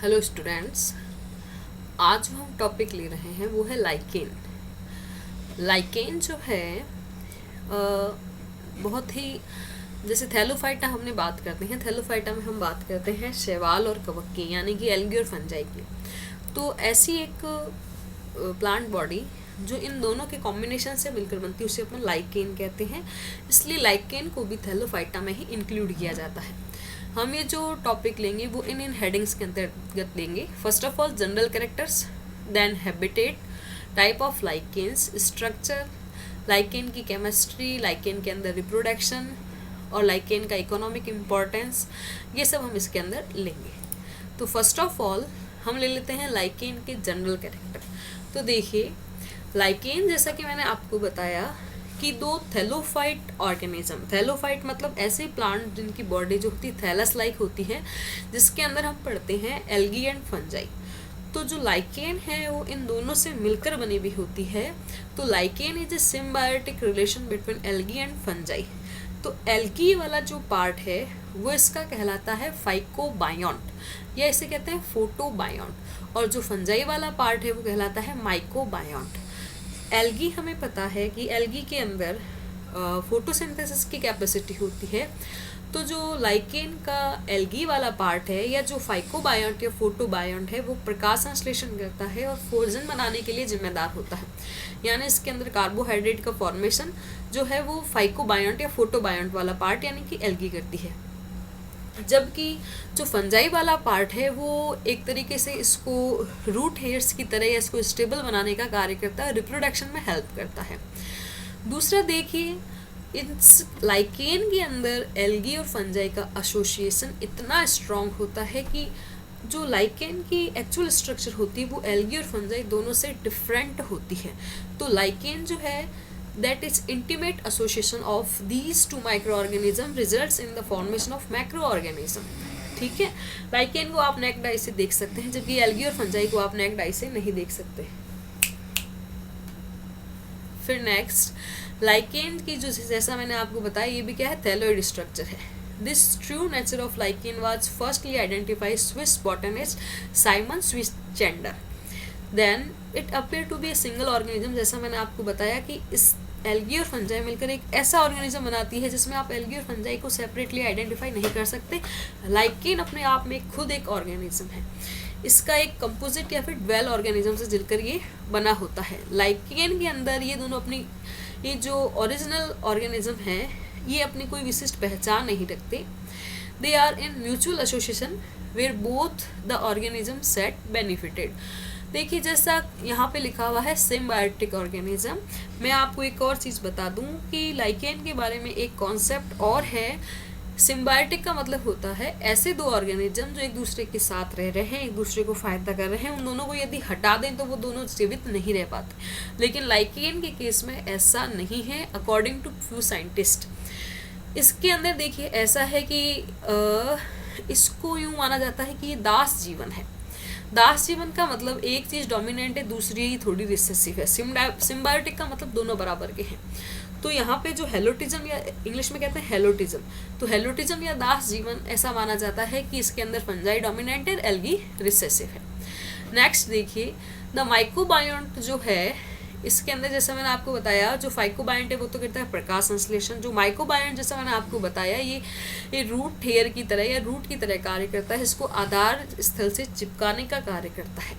Hello students. आज जो हम टॉपिक ले रहे हैं वो है लाइकेन। लाइकेन जो है बहुत ही, जैसे थैलोफाइटा हमने बात करते हैं, थैलोफाइटा में हम बात करते हैं शैवाल और कवक की, यानी कि एल्गी और फंजाई की। तो ऐसी एक प्लांट बॉडी जो इन दोनों के कॉम्बिनेशन से मिलकर बनती है उसे अपन लाइकेन कहते हैं। इसलिए लाइकेन को भी थैलोफाइटा में ही इंक्लूड किया जाता है। हम ये जो टॉपिक लेंगे वो इन हेडिंग्स के अंतर्गत लेंगे। First of all general characters, then habitat, type of lichens, structure, lichen की केमिस्ट्री, लाइकेन के अंदर रिप्रोडक्शन और लाइकेन का इकोनॉमिक इम्पोर्टेंस, ये सब हम इसके अंदर लेंगे। तो फर्स्ट ऑफ ऑल हम ले लेते हैं लाइकेन के जनरल कैरेक्टर। तो देखिए, लाइकेन जैसा कि मैंने आपको बताया कि दो थैलोफाइट ऑर्गेनिज्म, थैलोफाइट मतलब ऐसे प्लांट जिनकी बॉडी जो होती है थैलस लाइक होती है, जिसके अंदर हम पढ़ते हैं एल्गी एंड फंजाई। तो जो लाइकेन है वो इन दोनों से मिलकर बनी हुई होती है। तो lichen is a symbiotic relation between algae and fungi. तो एल्गी वाला जो पार्ट है वो इसका कहलाता है फाइकोबायोन्ट, या इसे कहते हैं फोटोबायोन्ट, और जो फंजाई वाला पार्ट है वो कहलाता है माइकोबायोन्ट। एल्गी हमें पता है कि एल्गी के अंदर फोटोसिंथेसिस की कैपेसिटी होती है। तो जो लाइकेन का एल्गी वाला पार्ट है या जो फाइकोबायोन्ट या फोटोबायोन्ट है वो प्रकाश संश्लेषण करता है और भोजन बनाने के लिए जिम्मेदार होता है। यानी इसके अंदर कार्बोहाइड्रेट का फॉर्मेशन जो है वो फाइकोबायोन्ट या फोटोबायोन्ट वाला पार्ट यानी कि एल्गी करती है। जबकि जो फंजाई वाला पार्ट है वो एक तरीके से इसको रूट हेयर्स की तरह या इसको स्टेबल बनाने का कार्य करता है, रिप्रोडक्शन में हेल्प करता है। दूसरा देखिए, इस लाइकेन के अंदर एल्गी और फंजाई का एसोसिएशन इतना स्ट्रॉन्ग होता है कि जो लाइकेन की एक्चुअल स्ट्रक्चर होती है वो एल्गी और फंजाई दोनों से डिफरेंट होती है। तो लाइकेन जो है that is intimate association of these two microorganisms results in the formation of macroorganism। ठीक है, लाइकेन को आप नेक्ड आई से देख सकते हैं, जबकि एल्गी और फंजाई को आप नेक्ड आई से नहीं देख सकते। फिर नेक्स्ट, लाइकेन की जो जैसा मैंने आपको बताया ये भी क्या है, थैलोइड स्ट्रक्चर है। This true nature of lichen was firstly identified Swiss botanist Simon Schwendener. Then it appear to be a single organism. जैसा मैंने आपको बताया कि इस एल्गी और फंजाई मिलकर एक ऐसा ऑर्गेनिज्म बनाती है जिसमें आप एल्गी और फंजाई को सेपरेटली आइडेंटिफाई नहीं कर सकते। लाइकेन अपने आप में खुद एक ऑर्गेनिज्म है, इसका एक कंपोजिट या फिर ड्वेल ऑर्गेनिज्म से मिलकर ये बना होता है। लाइकेन के अंदर ये दोनों अपनी, ये जो ओरिजिनल ऑर्गेनिज्म है ये अपनी कोई विशिष्ट पहचान नहीं रखते। They are in mutual association where both the organism set benefited. देखिए, जैसा यहाँ पे लिखा हुआ है सिम्बायोटिक ऑर्गेनिज्म, मैं आपको एक और चीज़ बता दूँ कि लाइकेन के बारे में एक कॉन्सेप्ट और है। सिम्बायोटिक का मतलब होता है ऐसे दो ऑर्गेनिज्म जो एक दूसरे के साथ रह रहे हैं, एक दूसरे को फायदा कर रहे हैं, उन दोनों को यदि हटा दें तो वो दोनों जीवित नहीं रह पाते। लेकिन लाइकेन के केस में ऐसा नहीं है, अकॉर्डिंग टू फ्यू साइंटिस्ट। इसके अंदर देखिए ऐसा है कि इसको यूँ माना जाता है कि ये दास जीवन है। दास जीवन का मतलब एक चीज़ डोमिनेंट है, दूसरी ही थोड़ी रिसेसिव है। सिम्बायोटिक का मतलब दोनों बराबर के हैं। तो यहाँ पे जो हेलोटिज्म या इंग्लिश में कहते हैं हेलोटिज्म, तो हेलोटिज्म या दास जीवन ऐसा माना जाता है कि इसके अंदर फंजाई डोमिनेंट है, एल्गी रिसेसिव है। नेक्स्ट देखिए, द माइकोबायोन्ट जो है इसके अंदर जैसा मैंने आपको बताया, जो फाइकोबायोन्ट है वो तो करता है प्रकाश संश्लेषण। जो माइकोबायोन्ट जैसा मैंने आपको बताया ये रूट हेयर की तरह या रूट की तरह कार्य करता है, इसको आधार स्थल से चिपकाने का कार्य करता है।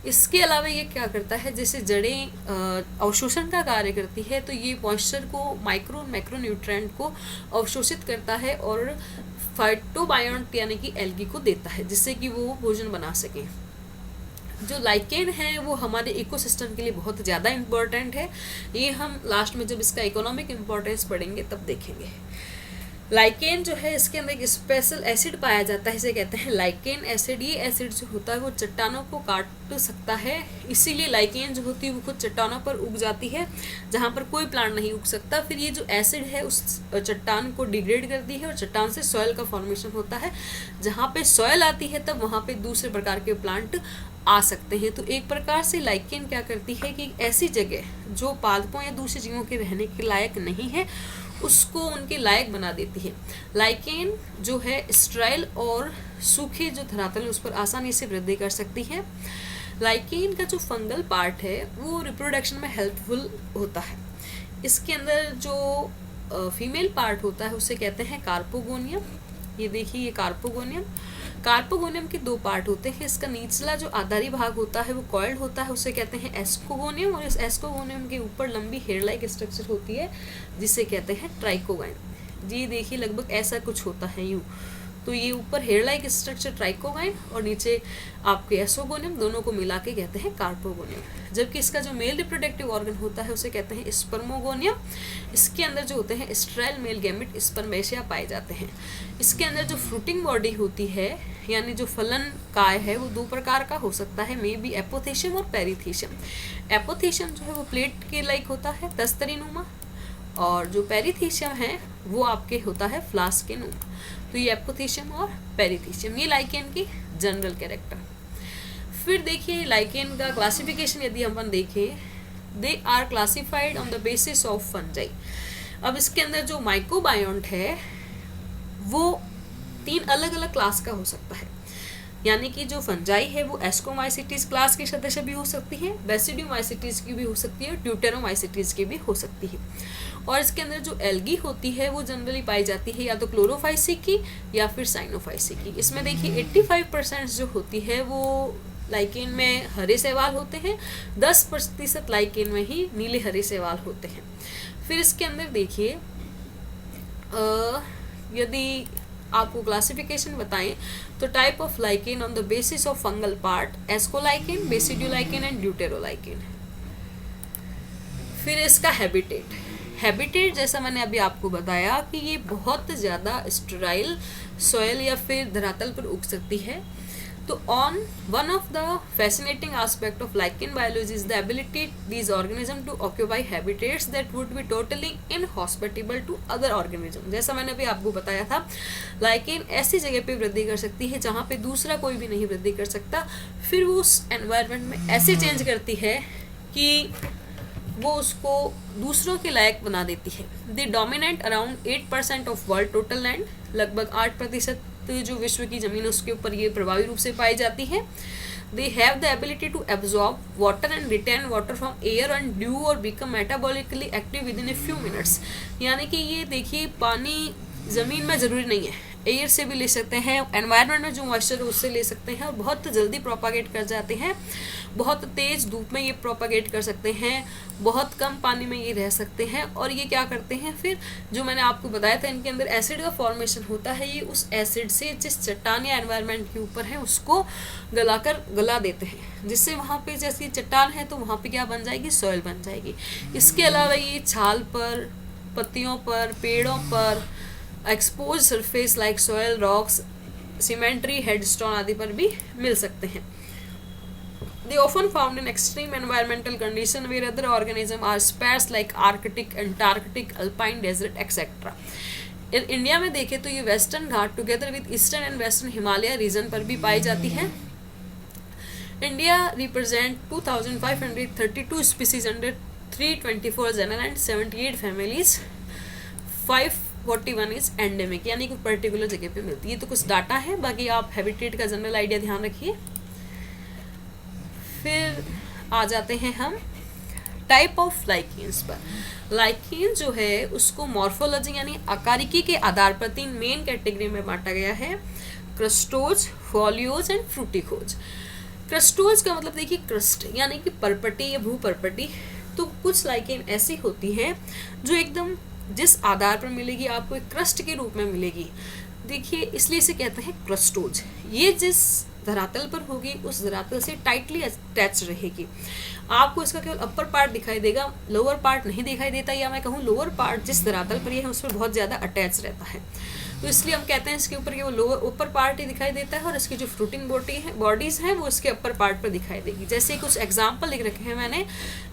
इसके अलावा ये क्या करता है, जैसे जड़ें अवशोषण का कार्य करती है तो ये मॉइस्चर को, माइक्रो मैक्रोन्यूट्रेंट को अवशोषित करता है और फाइटोबायोन्ट यानी कि एल्गी को देता है, जिससे कि वो भोजन बना सकें। जो लाइकेन है वो हमारे इकोसिस्टम के लिए बहुत ज़्यादा इम्पोर्टेंट है। ये हम लास्ट में जब इसका इकोनॉमिक इम्पोर्टेंस पढ़ेंगे तब देखेंगे। लाइकेन जो है इसके अंदर एक स्पेशल एसिड पाया जाता है, इसे कहते हैं लाइकेन एसिड। ये एसिड जो होता है वो चट्टानों को काट सकता है, इसीलिए लाइकेन जो होती है वो खुद चट्टानों पर उग जाती है जहाँ पर कोई प्लांट नहीं उग सकता। फिर ये जो एसिड है उस चट्टान को डिग्रेड करती है और चट्टान से सॉयल का फॉर्मेशन होता है। जहाँ पे सॉयल आती है तब वहाँ पे दूसरे प्रकार के प्लांट आ सकते हैं। तो एक प्रकार से लाइकेन क्या करती है कि ऐसी जगह जो पादपों या दूसरे जीवों के रहने के लायक नहीं है उसको उनके लायक बना देती है। लाइकेन जो है स्ट्राइल और सूखे जो धरातल है उस पर आसानी से वृद्धि कर सकती है। लाइकेन का जो फंगल पार्ट है वो रिप्रोडक्शन में हेल्पफुल होता है। इसके अंदर जो फीमेल पार्ट होता है उसे कहते हैं कार्पोगोनियम। ये देखिए, ये कार्पोगोनियम। कार्पोगोनियम के दो पार्ट होते हैं। इसका निचला जो आधारी भाग होता है वो कॉइल्ड होता है, उसे कहते हैं एस्कोगोनियम, और इस एस्कोगोनियम के ऊपर लंबी हेयर लाइक स्ट्रक्चर होती है जिसे कहते हैं ट्राइकोगाइन। जी देखिए, लगभग ऐसा कुछ होता है यूँ। तो ये ऊपर हेयर लाइक स्ट्रक्चर ट्राइकोगाइन और नीचे आपके एसोगोनियम, दोनों को मिला के कहते हैं कार्पोगोनियम। जबकि इसका जो मेल रिप्रोडक्टिव ऑर्गन होता है उसे कहते हैं स्पर्मोगोनियम। इसके अंदर जो होते हैं स्टेराइल मेल गैमेट स्पर्मेशिया पाए जाते हैं। इसके अंदर जो फ्रूटिंग बॉडी होती है यानी जो फलन काय है वो दो प्रकार का हो सकता है, मे बी एपोथेशियम और पेरीथेशियम। एपोथेशियम जो है वो प्लेट के लाइक होता है, तस्तरीनुमा, और जो पेरीथेशियम है वो आपके होता है फ्लास्क के नुमा। तो ये एपोथेशियम और पेरीथेशियम, ये लाइकेन की जनरल कैरेक्टर। फिर देखिए लाइकेन का क्लासिफिकेशन यदि हम देखें, they are classified on the basis of fungi. अब इसके अंदर जो माइक्रोबायोन्ट है वो 3 अलग अलग क्लास का हो सकता है, यानी कि जो फंजाई है वो एस्कोमाइसिटीज क्लास की सदस्य भी हो सकती है, बेसिडियोमाइसिटीज की भी हो सकती है, ड्यूटेरोमाइसिटीज की भी हो सकती है। और इसके अंदर जो एल्गी होती है वो जनरली पाई जाती है या तो क्लोरोफाइसिक की या फिर साइनोफाइसिक की। इसमें देखिए 85% जो होती है वो लाइकेन में हरे शैवाल होते हैं, 10% लाइकेन में ही नीले हरे शैवाल होते हैं। फिर इसके अंदर देखिए यदि आपको क्लासिफिकेशन बताएं तो type of lichen on the basis of fungal part, ascolichen, basidiolichen and deuterolichen. फिर इसका हैबिटेट जैसा मैंने अभी आपको बताया कि ये बहुत ज़्यादा स्टेराइल सॉइल या फिर धरातल पर उग सकती है। तो one of the fascinating aspect of lichen biology is the ability these organisms to occupy habitats that would be totally inhospitable to other organisms। जैसा मैंने अभी आपको बताया था, लाइकेन ऐसी जगह पे वृद्धि कर सकती है जहाँ पे दूसरा कोई भी नहीं वृद्धि कर सकता। फिर वो उस एनवायरनमेंट में ऐसे चेंज करती है कि वो उसको दूसरों के लायक बना देती है। They dominate around 8% of world total land. लगभग 8% जो विश्व की जमीन है उसके ऊपर ये प्रभावी रूप से पाई जाती है। They have the ability to absorb water and retain water from air and dew or become metabolically active within a few minutes. यानी कि ये देखिए पानी ज़मीन में ज़रूरी नहीं है, एयर से भी ले सकते हैं, एनवायरनमेंट में जो मॉइस्चर है उससे ले सकते हैं और बहुत जल्दी प्रोपागेट कर जाते हैं। बहुत तेज़ धूप में ये प्रोपागेट कर सकते हैं, बहुत कम पानी में ये रह सकते हैं। और ये क्या करते हैं, फिर जो मैंने आपको बताया था इनके अंदर एसिड का फॉर्मेशन होता है, ये उस एसिड से जिस चट्टान या एनवायरनमेंट के ऊपर है उसको गला देते हैं, जिससे वहाँ पे जैसी चट्टान है तो वहाँ पे क्या बन जाएगी, सॉइल बन जाएगी। इसके अलावा ये छाल पर, पत्तियों पर, पेड़ों पर, expose surface like soil, rocks, symmetry, headstone आदि पर भी मिल सकते हैं। They often found in extreme environmental condition where other organisms are sparse like Arctic, Antarctic, Alpine desert, etc. India में देखें तो ये western Ghat together with eastern and western Himalaya region पर भी पाई जाती है। India represent 2532 species under 324 general and 78 families, 541 is endemic, यानी कि पर्टिकुलर जगह पे मिलती है। तो कुछ डाटा है, बाकी आप हैबिटेट का जनरल आइडिया ध्यान रखिए। फिर आ जाते हैं हम टाइप ऑफ लाइकेन्स पर। लाइकेन जो है उसको मॉर्फोलॉजी यानी आकारिकी के आधार पर 3 मेन कैटेगरी में बांटा गया है, क्रस्टोज, फॉलियोज एंड फ्रूटिकोज। क्रस्टोज का मतलब देखिए क्रस्ट यानी कि परपटी या भूपरपटी। तो कुछ लाइकेन ऐसी होती है जो एकदम जिस आधार पर मिलेगी आपको एक क्रस्ट के रूप में मिलेगी। देखिए इसलिए इसे कहते हैं क्रस्टोज। ये जिस धरातल पर होगी उस धरातल से टाइटली अटैच रहेगी। आपको इसका केवल अपर पार्ट दिखाई देगा, लोअर पार्ट नहीं दिखाई देता, या मैं कहूँ लोअर पार्ट जिस धरातल पर ये है उस पर बहुत ज़्यादा अटैच रहता है। तो इसलिए हम कहते हैं इसके ऊपर केवल लोअर ऊपर पार्ट ही दिखाई देता है और इसकी जो फ्रूटिंग बॉडीज़ हैं वो इसके अपर पार्ट पर दिखाई देगी। जैसे कुछ एग्जाम्पल लिख रखे हैं मैंने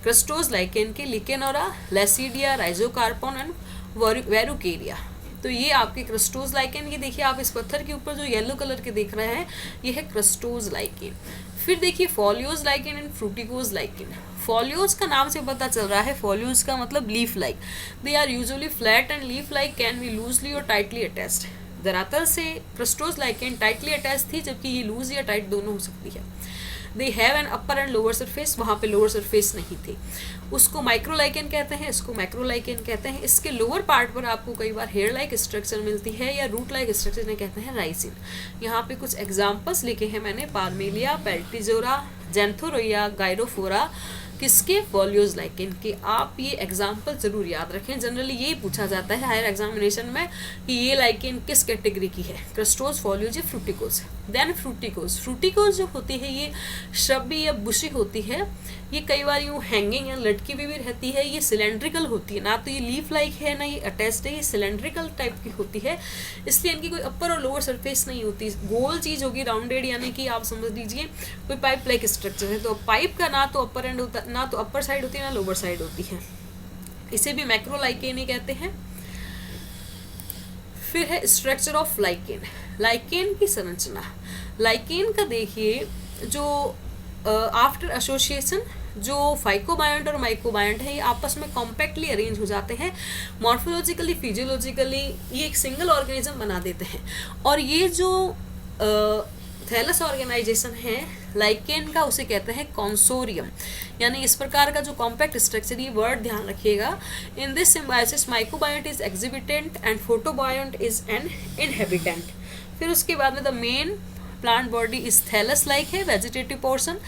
क्रस्टोज लाइकेन के, लिकेनोरा, लेसिडिया, राइजोकार्पोन एंड वेरुकेरिया। तो ये आपके क्रस्टोज लाइकेन की, देखिए आप इस पत्थर के ऊपर जो येलो कलर के देख रहे हैं ये है क्रस्टोज लाइकेन। फिर देखिए फॉलियोज लाइकेन एंड फ्रूटिकोज लाइकेन। फॉलियोज का नाम से पता चल रहा है, फॉलियोज का मतलब leaf like. They are usually flat and leaf like can be loosely और टाइटली अटैच्ड। दरअसल से क्रस्टोज लाइकेन टाइटली अटैच थी, जबकि ये लूज या टाइट दोनों हो सकती है। They have an upper and lower surface, वहाँ पे लोअर सरफेस नहीं थी। उसको माइक्रोलाइकेन कहते हैं, इसको मैक्रोलाइकेन कहते हैं। इसके लोअर पार्ट पर आपको कई बार हेयर लाइक स्ट्रक्चर मिलती है या रूट लाइक स्ट्रक्चर इन्हें कहते हैं राइसिन। यहाँ पे कुछ एग्जाम्पल्स लिखे हैं मैंने, पार्मेलिया, पेल्टिजोरा, जेंथोरोइया, गायरोफोरा, किसके, फॉलियोज लाइकेन के। आप ये एग्जाम्पल जरूर याद रखें, जनरली यही पूछा जाता है हायर एग्जामिनेशन में कि ये लाइकेन किस कैटेगरी की है, क्रस्टोज, फॉलियोज या फ्रूटिकोज। देन फ्रूटिकोज। फ्रूटिकोज जो होती है ये श्रबी या बुशी होती है, ये कई बार यूँ हैंगिंग या लटकी हुई भी रहती है। ये सिलेंड्रिकल होती है, ना तो ये लीफ लाइक है ना ये अटैच्ड है, ये सिलेंड्रिकल टाइप की होती है, इसलिए इनकी कोई अपर और लोअर सरफेस नहीं होती, गोल चीज़ होगी, राउंडेड, यानी कि आप समझ लीजिए कोई पाइप लाइक स्ट्रक्चर है। तो पाइप का ना तो अपर एंड होता, ना तो अपर साइड होती है ना लोअर साइड होती है, इसे भी मैक्रोलाइकेन ही कहते हैं। फिर है स्ट्रक्चर ऑफ लाइकेन। लाइकेन की संरचना। लाइकेन का देखिए जो आफ्टर एसोसिएशन जो फाइकोबायंट और माइकोबायंट है ये आपस में कॉम्पैक्टली अरेंज हो जाते हैं, मॉर्फोलॉजिकली, फिजियोलॉजिकली ये एक सिंगल ऑर्गेनिज्म बना देते हैं। और ये जो थैलस ऑर्गेनाइजेशन है लाइकेन का उसे कहते हैं कॉन्सोरियम, यानी इस प्रकार का जो कॉम्पैक्ट स्ट्रक्चर, ये वर्ड ध्यान रखिएगा। In this symbiosis mycobiont is exhibitant and photobiont is an inhabitant. फिर उसके बाद में the main plant body is thallus like है, वेजिटेटिव पोर्शन।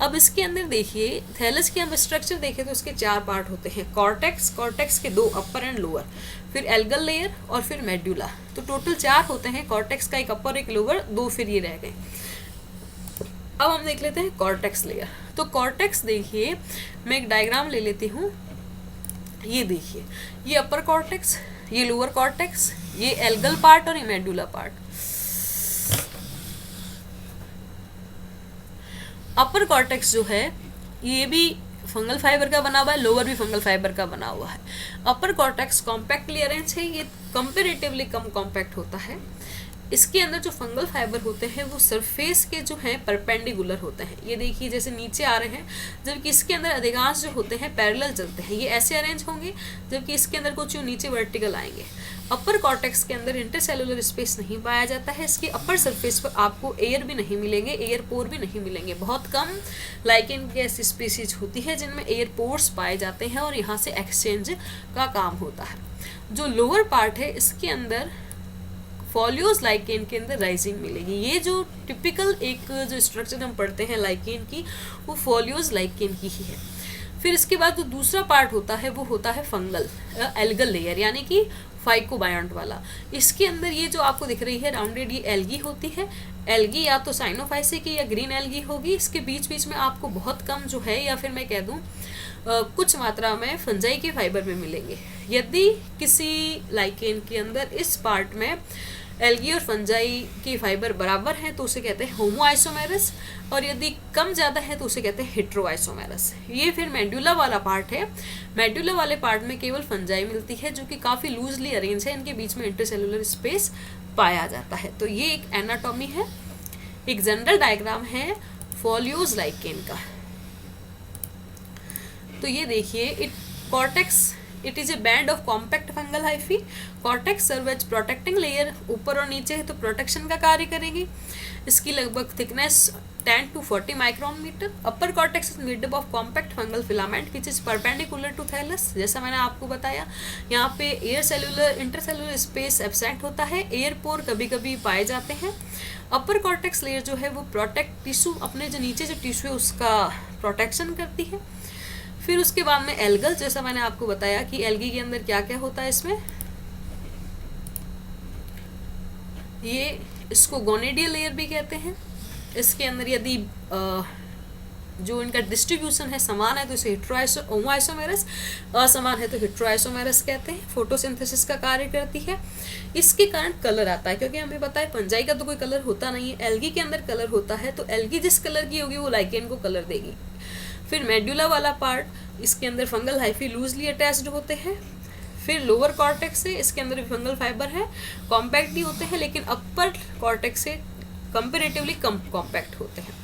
अब इसके अंदर देखिए थैलस के हम स्ट्रक्चर देखें तो इसके 4 पार्ट होते हैं, कॉर्टेक्स, कॉर्टेक्स के 2 अपर एंड लोअर, फिर एल्गल लेयर और फिर मेड्यूला। तो टोटल 4 होते हैं, कॉर्टेक्स का एक अपर एक लोअर, 2 फिर ये रह गए। अब हम देख लेते हैं कॉर्टेक्स लेयर। तो कॉर्टेक्स देखिए मैं एक डायग्राम ले लेती हूँ, ये देखिए ये अपर कॉर्टेक्स, ये लोअर कॉर्टेक्स, ये एल्गल पार्ट और ये मेडुला पार्ट। अपर कॉर्टेक्स जो है ये भी फंगल फाइबर का बना हुआ है, लोअर भी फंगल फाइबर का बना हुआ है। अपर कॉर्टेक्स कॉम्पैक्टली अरेंज है, ये कंपेरेटिवली कम कॉम्पैक्ट होता है। इसके अंदर जो फंगल फाइबर होते हैं वो सरफेस के जो हैं परपेंडिकुलर होते हैं, ये देखिए जैसे नीचे आ रहे हैं, जबकि इसके अंदर अधिकांश जो होते हैं पैरेलल चलते हैं, ये ऐसे अरेंज होंगे, जबकि इसके अंदर कुछ नीचे वर्टिकल आएंगे। अपर कॉर्टेक्स के अंदर इंटरसेलुलर स्पेस नहीं पाया जाता है, इसकी अपर सरफेस पर आपको एयर भी नहीं मिलेंगे, एयर पोर भी नहीं मिलेंगे। बहुत कम लाइकेन की ऐसी स्पीसीज होती है जिनमें एयर पोर्स पाए जाते हैं और यहाँ से एक्सचेंज का काम होता है। जो लोअर पार्ट है इसके अंदर फॉलियोज लाइकेन के अंदर राइजिंग मिलेगी। ये जो टिपिकल एक जो स्ट्रक्चर हम पढ़ते हैं लाइकेन की वो फॉलियोज लाइकेन की ही है। फिर इसके बाद जो दूसरा पार्ट होता है वो होता है फंगल एल्गल लेयर, यानी कि फाइकोबायंट वाला। इसके अंदर ये जो आपको दिख रही है राउंडेड, ये एल्गी होती है। एल्गी या तो साइनोफाइसी की या ग्रीन एल्गी होगी। इसके बीच बीच में आपको बहुत कम जो है, या फिर मैं कह दूं कुछ मात्रा में फंजाई के फाइबर में मिलेंगे। यदि किसी लाइकेन के अंदर इस पार्ट में एल्गी और फंजाई की फाइबर बराबर हैं तो उसे कहते हैं होमोआइसोमेरस, और यदि कम ज़्यादा है तो उसे कहते हैं हेट्रोआइसोमेरस। ये फिर मेडुला वाला पार्ट है। मेडुला वाले पार्ट में केवल फंजाई मिलती है जो कि काफ़ी लूजली अरेंज है, इनके बीच में इंटरसेलुलर स्पेस पाया जाता है। तो ये एक एनाटॉमी है, एक जनरल डायग्राम है फॉलियोज लाइकेन का। तो ये देखिए cortex it is a band of compact fungal hyphae. Cortex serve as protecting layer, ऊपर और नीचे है तो प्रोटेक्शन का कार्य करेगी। इसकी लगभग thickness 10 to 40 micron meter. Upper cortex is made up of compact fungal filament which is perpendicular to thallus. जैसा मैंने आपको बताया यहाँ पे air cellular intercellular space absent होता है, एयर पोर कभी कभी पाए जाते हैं। अपर कॉर्टेक्स लेयर जो है वो प्रोटेक्ट टिश्यू, अपने जो नीचे जो टिश्यू है उसका प्रोटेक्शन करती है। फिर उसके बाद में एल्गल, जैसा मैंने आपको बताया कि एल्गी के अंदर क्या क्या होता है, इसमें ये इसको गोनेडियल लेयर भी कहते हैं। इसके अंदर यदि जो इनका डिस्ट्रीब्यूशन है समान है तो इसे होमोआइसोमेरस, असमान है तो हेट्रोआइसोमेरस कहते हैं। फोटोसिंथेसिस का कार्य करती है। इसके कारण कलर आता है, क्योंकि हमें पता है फंजाई का तो कोई कलर होता नहीं है, एल्गी के अंदर कलर होता है, तो एल्गी जिस कलर की होगी वो लाइकेन को कलर देगी। फिर मेडुला वाला पार्ट, इसके अंदर फंगल हाइफी लूजली अटैच्ड होते हैं। फिर लोअर कॉर्टेक्स से, इसके अंदर भी फंगल फाइबर है, कॉम्पैक्ट ही होते हैं, लेकिन अपर कॉर्टेक्स से कंपेरेटिवली कम कॉम्पैक्ट होते हैं।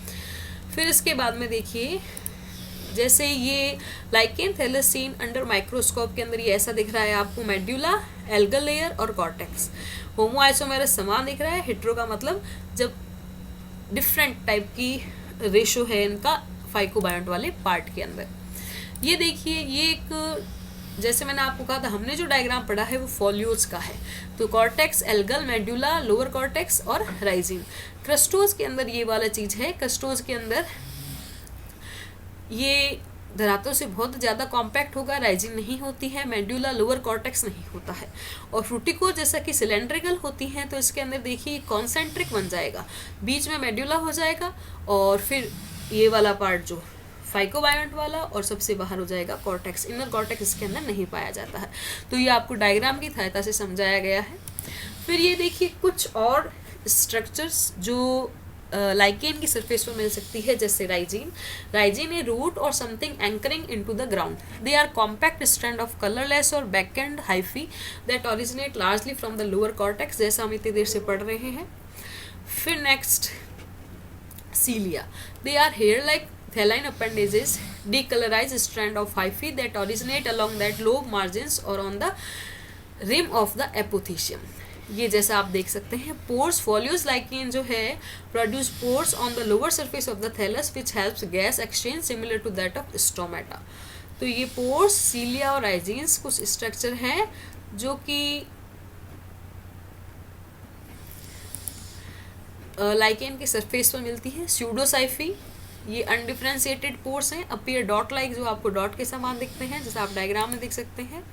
फिर इसके बाद में देखिए, जैसे ये lichen thallus seen under microscope के अंदर ये ऐसा दिख रहा है आपको, मेड्यूला, एल्गल लेयर और कॉर्टेक्स। होमो आइसोमेरस समान दिख रहा है, हेट्रो का मतलब जब डिफरेंट टाइप की रेशो है इनका फाइकोबायोंट वाले पार्ट के अंदर। ये देखिए, ये एक, जैसे मैंने आपको कहा था, हमने जो डायग्राम पढ़ा है वो फोलियोज का है। तो cortex, algal, medulla, lower cortex और राइजिन। क्रस्टोज के अंदर ये वाला चीज है, क्रस्टोज के अंदर ये धरातल से बहुत ज़्यादा कॉम्पैक्ट होगा, राइजिन नहीं होती है, मेड्यूला, लोअर कॉर्टेक्स नहीं होता है। और फ्रूटिको जैसा कि सिलेंड्रिकल होती है, तो इसके अंदर देखिए कॉन्सेंट्रिक बन जाएगा, बीच में मेड्यूला हो जाएगा और फिर ये वाला पार्ट जो फाइकोबायोंट वाला, और सबसे बाहर हो जाएगा कॉर्टेक्स। इनर कॉर्टेक्स इसके अंदर नहीं पाया जाता है। तो ये आपको डायग्राम की सहायता से समझाया गया है। फिर ये देखिए कुछ और स्ट्रक्चर्स जो लाइकेन की सरफेस पर मिल सकती है, जैसे rhizine. Rhizine a root or something anchoring into the ground. They are compact strand of colourless or backend hyphae that originate largely from the lower cortex, जैसा हम इतनी देर से पढ़ रहे हैं। फिर next cilia. They are hair like thaline appendages, decolorized strand of hyphae that originate along that lobe margins or on the rim of the epithelium. ये जैसा आप देख सकते हैं, पोर्स, फोलियोज लाइकेन जो है produce pores on the lower surface of the thallus which helps gas exchange similar to that of stomata. तो ये पोर्स, सीलिया और राइजिन्स कुछ स्ट्रक्चर हैं जो कि लाइकेन की सरफेस पर मिलती है। स्यूडोसाइफी, ये अनडिफरेंशिएटेड पोर्स हैं, अपीयर डॉट लाइक, जो आपको डॉट के समान दिखते हैं, जैसा आप डायग्राम में देख सकते हैं।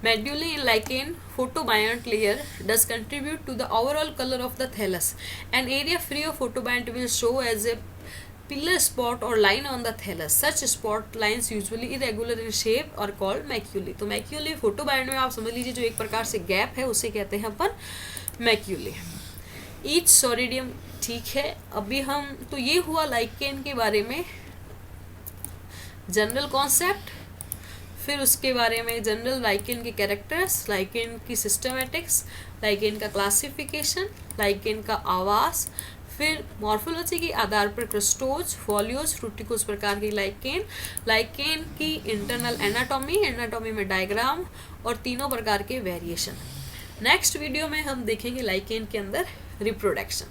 Medulla in lichen photobiont layer does contribute to the overall colour of the thallus. An area free of photobiont will show as a pillar spot or line on the thallus. Such spot lines usually irregular in shape or called maculae. तो maculae फोटोबायोंट में आप समझ लीजिए जो एक प्रकार से gap है उसे कहते हैं अपन maculae. ईच सोरिडियम, ठीक है। अभी हम, तो ये हुआ लाइकेन के बारे में जनरल कॉन्सेप्ट। फिर उसके बारे में जनरल लाइकेन के कैरेक्टर्स, लाइकेन की सिस्टमेटिक्स, लाइकेन का क्लासिफिकेशन, लाइकेन का आवास, फिर मॉर्फोलॉजी के आधार पर क्रस्टोज, फोलियोज, फ्रूटिकोज प्रकार की लाइकेन, लाइकेन की इंटरनल एनाटॉमी, एनाटॉमी में डायग्राम और तीनों प्रकार के वेरिएशन। नेक्स्ट वीडियो में हम देखेंगे लाइकेन के अंदर रिप्रोडक्शन।